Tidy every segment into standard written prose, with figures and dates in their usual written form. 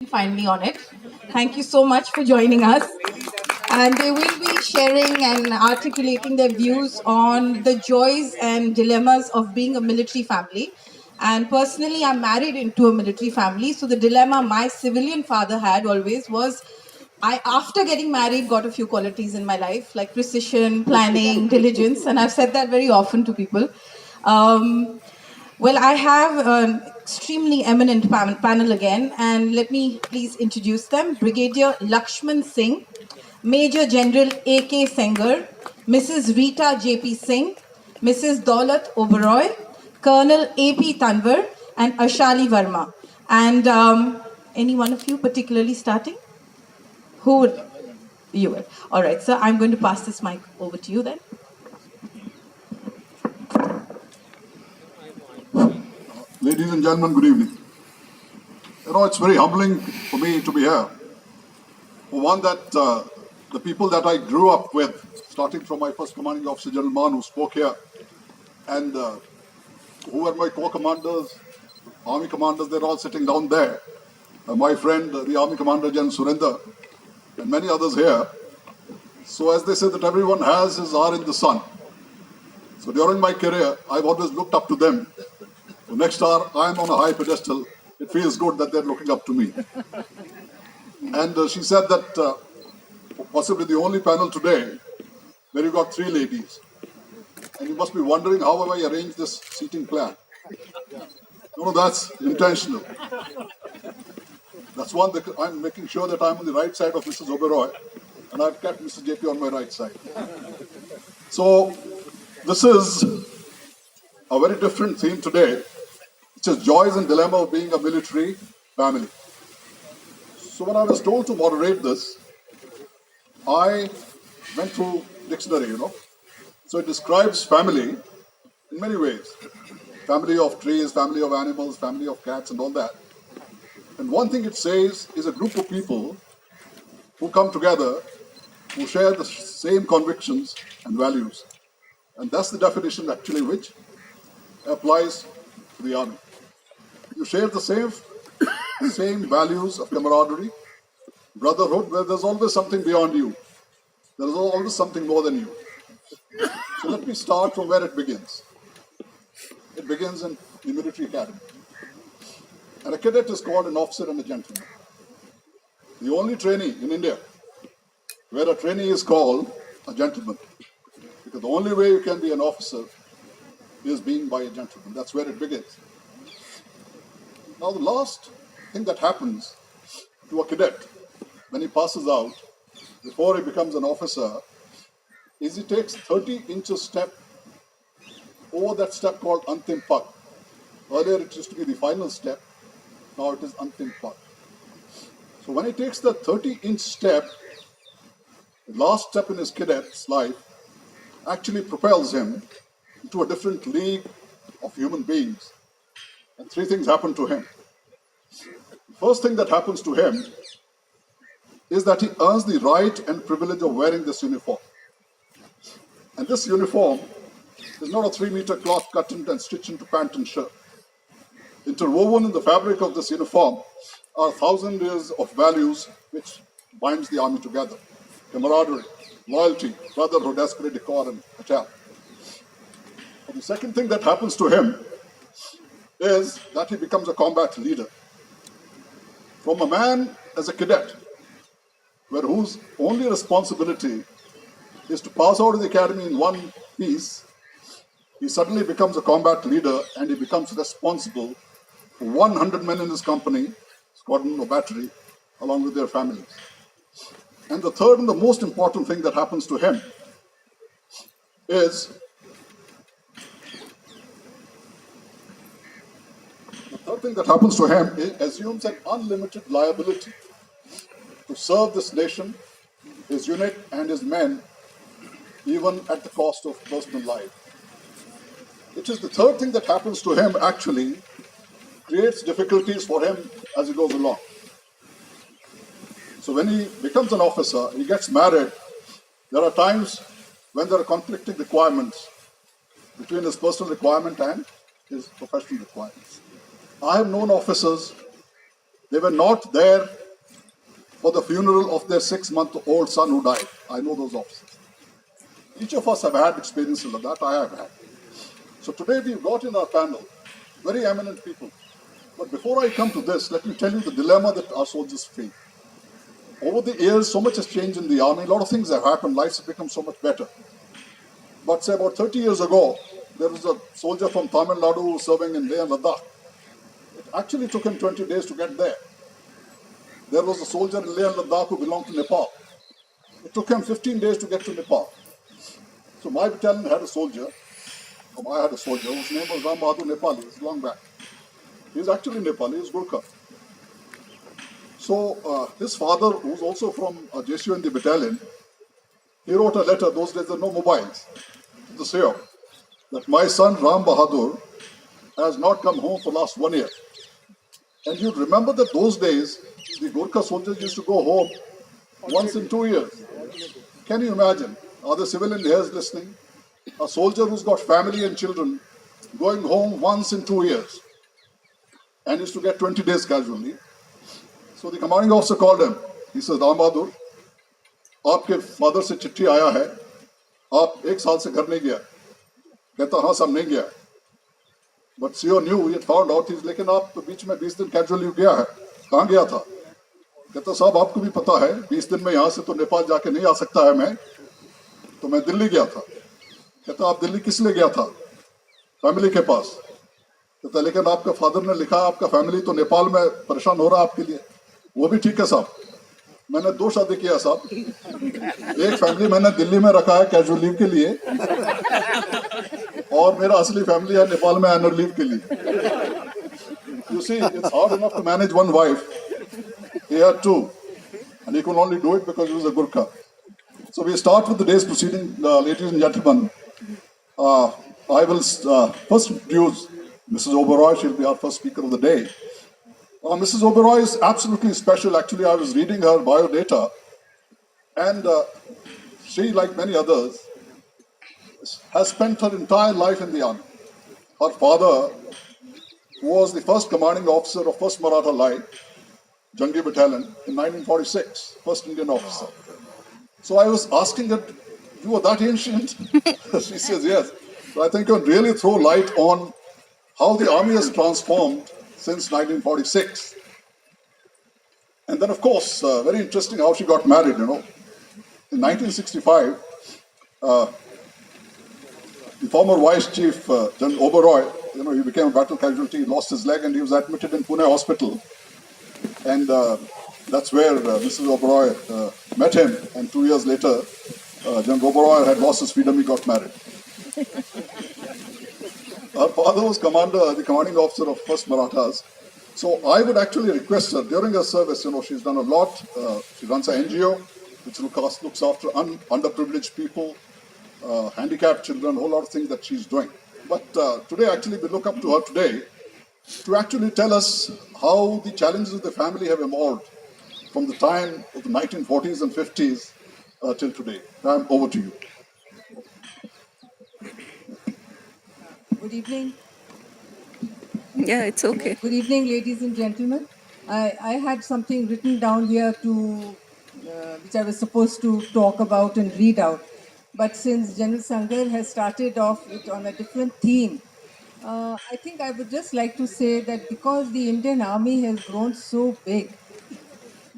finally on it. Thank you so much for joining us. And they will be sharing and articulating their views on the joys and dilemmas of being a military family. And personally, I'm married into a military family. So the dilemma my civilian father had always was I, after getting married, got a few qualities in my life like precision, planning, diligence. And I've said that very often to people. Um, well, I have an extremely eminent panel again, and let me please introduce them. Brigadier Lakshman Singh, Major General A.K. Sengar, Mrs. Rita J.P. Singh, Mrs. Daulat Oberoi, Colonel A.P. Tanwar, and Ashali Verma. And any one of you particularly starting? Who would? You will. All right, so I'm going to pass this mic over to you then. Ladies and gentlemen, good evening. It's very humbling for me to be here. For one, that the people that I grew up with, starting from my first commanding officer, General Man, who spoke here, and who were my co-commanders, army commanders, they're all sitting down there. My friend, the army commander, General Surinder, and many others here. So as they say that everyone has his hour in the sun. So during my career, I've always looked up to them. So next hour, I'm on a high pedestal. It feels good that they're looking up to me. And she said that possibly the only panel today where you got three ladies. And you must be wondering how have I arranged this seating plan. No, that's intentional. That's one that I'm making sure that I'm on the right side of Mrs. Oberoi, and I've kept Mr. JP on my right side. So this is a very different theme today, which is joys and dilemma of being a military family. So when I was told to moderate this, I went through dictionary, So it describes family in many ways. Family of trees, family of animals, family of cats and all that. And one thing it says is a group of people who come together, who share the same convictions and values. And that's the definition actually which applies to the army. You share the same values of camaraderie, brotherhood, where there's always something beyond you. There is always something more than you. So let me start from where it begins. It begins in the military academy. And a cadet is called an officer and a gentleman. The only trainee in India where a trainee is called a gentleman. Because the only way you can be an officer is being by a gentleman. That's where it begins. Now the last thing that happens to a cadet when he passes out, before he becomes an officer, is he takes 30 inches step over that step called Antim Pad. Earlier it used to be the final step, now it is Antim Pad. So when he takes the 30-inch step, the last step in his cadet's life actually propels him into a different league of human beings. And three things happen to him. The first thing that happens to him is that he earns the right and privilege of wearing this uniform. And this uniform is not a 3-meter cloth cut and stitched into pant and shirt. Interwoven in the fabric of this uniform are 1,000 years of values which binds the army together. Camaraderie, loyalty, brotherhood, esprit de corps, and attachment. The second thing that happens to him is that he becomes a combat leader. From a man as a cadet, whose only responsibility is to pass out of the academy in one piece, he suddenly becomes a combat leader and he becomes responsible for 100 men in his company, squadron or battery, along with their families. And the third and the most important thing that happens to him is he assumes an unlimited liability to serve this nation, his unit and his men, even at the cost of personal life. It is the third thing that happens to him actually creates difficulties for him as he goes along. So when he becomes an officer, he gets married, there are times when there are conflicting requirements between his personal requirement and his professional requirements. I have known officers They were not there for the funeral of their 6-month-old son who died. I know those officers. Each of us have had experiences of that. I have had. So today we've got in our panel very eminent people. But before I come to this, let me tell you the dilemma that our soldiers face. Over the years, so much has changed in the army. A lot of things have happened. Lives have become so much better. But say about 30 years ago, there was a soldier from Tamil Nadu who was serving in Leh and Ladakh. It actually took him 20 days to get there. There was a soldier in Leh and Ladakh who belonged to Nepal. It took him 15 days to get to Nepal. So my battalion had a soldier, or I had a soldier whose name was Ram Bahadur Nepali. It's long back. He's actually Nepali, he's Gurkha. So his father, who's also from JSU in the battalion, he wrote a letter, those days there were no mobiles, to the CEO, that my son Ram Bahadur has not come home for last 1 year. And you remember that those days, the Gurkha soldiers used to go home once in 2 years. Can you imagine? Are the civilian heirs listening? A soldier who's got family and children going home once in 2 years and used to get 20 days casually. So the commanding officer called him. He says, Ram Bahadur, आपके father से चिट्ठी आया है, आप 1 साल से घर नहीं गया. कहता हाँ साहब नहीं गया. But CEO knew, he had found out, लेकिन आप बीच में 20 दिन कैजुअली गया है. कहाँ गया था? कहता साहब आपको भी पता है 20 दिन में यहाँ से तो नेपाल जाके नहीं आ सकता है मैं, तो मैं दिल्ली गया था. कहता आप दिल्ली किस लिए गया था? फैमिली के पास. कहता लेकिन आपका फादर ने लिखा आपका फैमिली तो नेपाल में परेशान हो रहा है आपके लिए. वो भी ठीक है साहब, मैंने 2 शादी किया साहब. एक फैमिली मैंने दिल्ली में रखा है कैजुअल लीव के लिए, और मेरा असली फैमिली है नेपाल में एनुअल लीव के लिए. You see, it's hard enough to manage one wife. He had 2, and he could only do it because he was a Gurkha. So we start with the day's proceeding, ladies and gentlemen. I will first introduce Mrs. Oberoi. She'll be our first speaker of the day. Mrs. Oberoi is absolutely special. Actually, I was reading her biodata, and she, like many others, has spent her entire life in the army. Her father was the first commanding officer of 1st Maratha Line, Jangi Battalion, in 1946, first Indian officer. So I was asking her, you are that ancient? She says, yes. So I think you can really throw light on how the army has transformed since 1946. And then, of course, very interesting how she got married, you know. In 1965, the former Vice Chief, Gen Oberoi, you know, he became a battle casualty, he lost his leg, and he was admitted in Pune Hospital. And that's where Mrs. Oberoi met him. And 2 years later, Gen Oberoi had lost his freedom, he got married. Her father was the commanding officer of 1st Marathas. So I would actually request her, during her service, you know, she's done a lot. She runs an NGO, which looks after underprivileged people, handicapped children, a whole lot of things that she's doing. But today, actually, we look up to her today to actually tell us how the challenges of the family have evolved from the time of the 1940s and 50s till today. Ma'am, over to you. Good evening. Yeah, it's okay. Good evening, ladies and gentlemen. I had something written down here which I was supposed to talk about and read out. But since General Sengar has started off it on a different theme, I think I would just like to say that because the Indian Army has grown so big,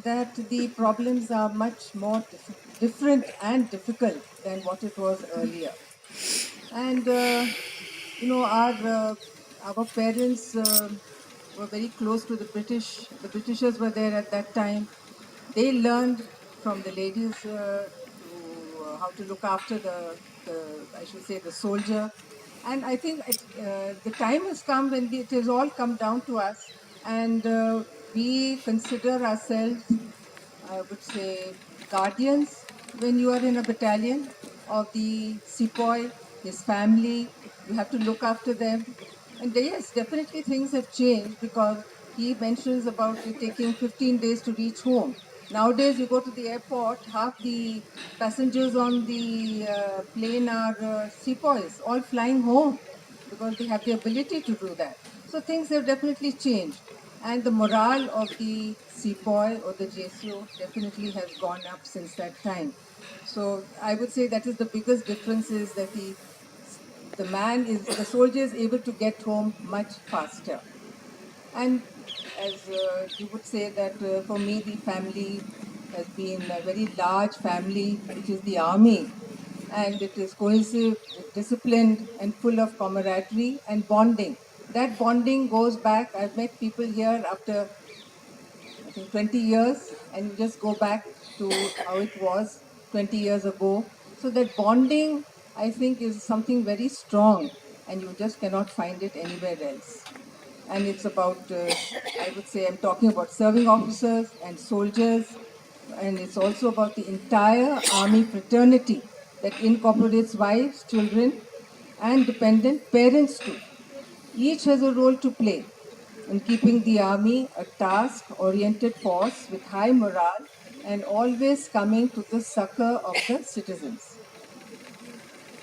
that the problems are much more different and difficult than what it was earlier. And our parents were very close to the British. The Britishers were there at that time. They learned from the ladies how to look after the soldier. And I think the time has come when it has all come down to us, and we consider ourselves, I would say, guardians when you are in a battalion of the sepoy, his family. You have to look after them. And yes, definitely things have changed because he mentions about it taking 15 days to reach home. Nowadays, you go to the airport, half the passengers on the plane are sepoys, all flying home because they have the ability to do that. So things have definitely changed. And the morale of the sepoy or the JCO definitely has gone up since that time. So I would say that is the biggest difference, is that the soldier is able to get home much faster. And as you would say that for me the family has been a very large family, which is the army, and it is cohesive, disciplined, and full of camaraderie and bonding. That bonding goes back. I've met people here after I think 20 years, and you just go back to how it was 20 years ago. So that bonding, I think, is something very strong, and you just cannot find it anywhere else. And it's about, I would say, I'm talking about serving officers and soldiers, and it's also about the entire army fraternity that incorporates wives, children, and dependent parents too. Each has a role to play in keeping the army a task oriented force with high morale and always coming to the succor of the citizens.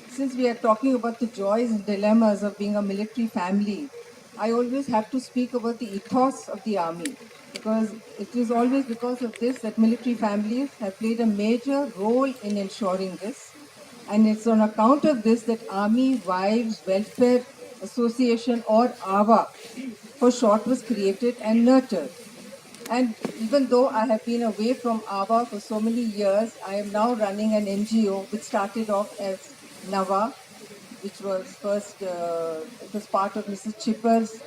Since we are talking about the joys and dilemmas of being a military family, I always have to speak about the ethos of the army, because it is always because of this that military families have played a major role in ensuring this. And it's on account of this that Army Wives Welfare Association, or AWA for short, was created and nurtured. And even though I have been away from ABBA for so many years, I am now running an NGO which started off as NAVA, which was first, it was part of Mrs. Chipper's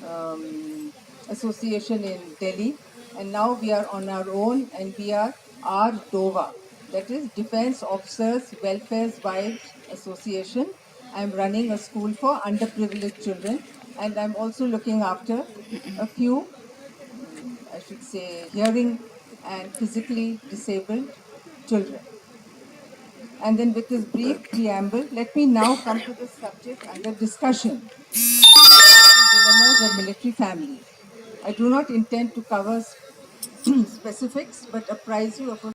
um, association in Delhi. And now we are on our own, and we are RDOVA, that is Defense Officers Welfare Wives Association. I'm running a school for underprivileged children, and I'm also looking after a few, I should say, hearing and physically disabled children. And then, with this brief preamble, let me now come to the subject under discussion: the joys and dilemmas of military families. I do not intend to cover specifics, but apprise you of a